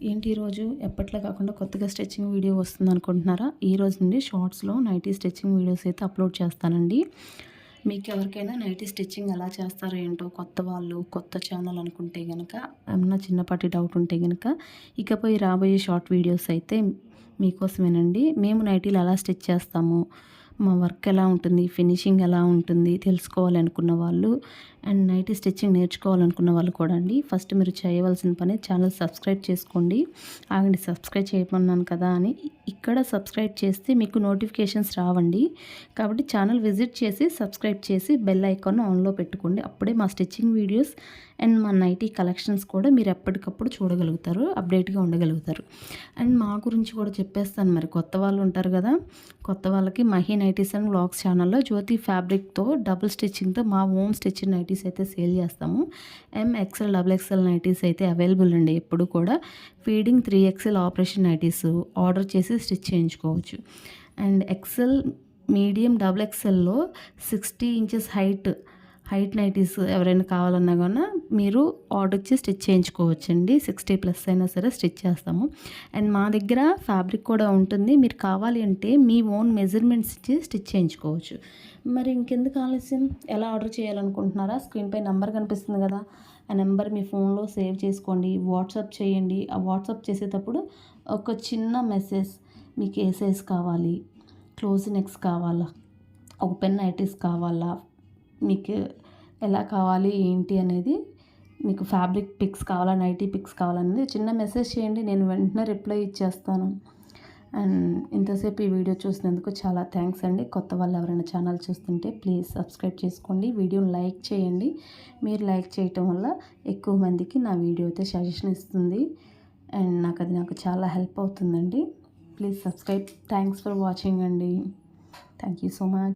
ఏంటి ఈరోజు ఎప్పట్లో కాకుండా కొత్తగా స్టిచ్చింగ్ వీడియో వస్తుంది అనుకుంటున్నారా? ఈ రోజు నుండి షార్ట్స్లో నైటీ స్టిచ్చింగ్ వీడియోస్ అయితే అప్లోడ్ చేస్తానండి. మీకు ఎవరికైనా నైటీ స్టిచ్చింగ్ ఎలా చేస్తారో ఏంటో కొత్త వాళ్ళు, కొత్త ఛానల్ అనుకుంటే గనక, ఏమన్నా చిన్నపాటి డౌట్ ఉంటే గనక, ఇకపై రాబోయే షార్ట్ వీడియోస్ అయితే మీకోసమేనండి. మేము నైటీలు ఎలా స్టిచ్ చేస్తాము, మా వర్క్ ఎలా ఉంటుంది, ఫినిషింగ్ ఎలా ఉంటుంది తెలుసుకోవాలనుకున్న వాళ్ళు అండ్ నైటీ స్టిచ్చింగ్ నేర్చుకోవాలనుకున్న వాళ్ళు కూడా అండి, ఫస్ట్ మీరు చేయవలసిన పని ఛానల్ సబ్స్క్రైబ్ చేసుకోండి. ఆగండి, సబ్స్క్రైబ్ చేయమన్నాను కదా అని ఇక్కడ సబ్స్క్రైబ్ చేస్తే మీకు నోటిఫికేషన్స్ రావండి. కాబట్టి ఛానల్ విజిట్ చేసి సబ్స్క్రైబ్ చేసి బెల్ ఐకాన్ ఆన్లో పెట్టుకోండి. అప్పుడే మా స్టిచ్చింగ్ వీడియోస్ అండ్ మా నైటీ కలెక్షన్స్ కూడా మీరు ఎప్పటికప్పుడు చూడగలుగుతారు, అప్డేట్గా ఉండగలుగుతారు. అండ్ మా గురించి కూడా చెప్పేస్తాను. మరి కొత్త వాళ్ళు ఉంటారు కదా, కొత్త వాళ్ళకి మహి నైటీస్ అండ్ వ్లాగ్స్ ఛానల్లో జ్యోతి ఫ్యాబ్రిక్తో డబుల్ స్టిచ్చింగ్తో మా హోమ్ స్టిచ్చింగ్ నైటీస్ అయితే సేల్ చేస్తాము. ఎక్సెల్ డబుల్ ఎక్సెల్ నైటీస్ అయితే అవైలబుల్ అండి. ఎప్పుడు కూడా feeding 3XL operation nighties order చేసి స్టిచ్ చేయించుకోవచ్చు. అండ్ ఎక్సెల్ మీడియం డబుల్ ఎక్సెల్లో 60 ఇంచెస్ హైట్ నైటీస్ ఎవరైనా కావాలన్నా కూడా మీరు ఆర్డర్ ఇచ్చి స్టిచ్ చేయించుకోవచ్చండి. 60+ అయినా సరే స్టిచ్ చేస్తాము. అండ్ మా దగ్గర ఫ్యాబ్రిక్ కూడా ఉంటుంది. మీరు కావాలి అంటే మీ ఓన్ మెజర్మెంట్స్ ఇచ్చి స్టిచ్ చేయించుకోవచ్చు. మరి ఇంకెందుకు ఆలస్యం, ఎలా ఆర్డర్ చేయాలనుకుంటున్నారా? స్క్రీన్పై నెంబర్ కనిపిస్తుంది కదా, ఆ నెంబర్ మీ ఫోన్లో సేవ్ చేసుకోండి, వాట్సాప్ చేయండి. ఆ వాట్సాప్ చేసేటప్పుడు ఒక చిన్న మెసేజ్, మీకు ఏ సైజ్ కావాలి, క్లోజ్ నెక్స్ కావాలా, ఓపెన్ నైటీస్ కావాలా, మీకు ఎలా కావాలి ఏంటి అనేది, మీకు ఫ్యాబ్రిక్ పిక్స్ కావాలా, నైటీ పిక్స్ కావాలనేది చిన్న మెసేజ్ చేయండి, నేను వెంటనే రిప్లై ఇచ్చేస్తాను. అండ్ ఇంతసేపు ఈ వీడియో చూసినందుకు చాలా థ్యాంక్స్ అండి. కొత్త వాళ్ళు ఎవరైనా ఛానల్ చూస్తుంటే ప్లీజ్ సబ్స్క్రైబ్ చేసుకోండి, వీడియోని లైక్ చేయండి. మీరు లైక్ చేయటం వల్ల ఎక్కువ మందికి నా వీడియో అయితే సజెషన్ ఇస్తుంది అండ్ నాకు చాలా హెల్ప్ అవుతుందండి. Please subscribe. Thanks for watching అండి. Thank you so much.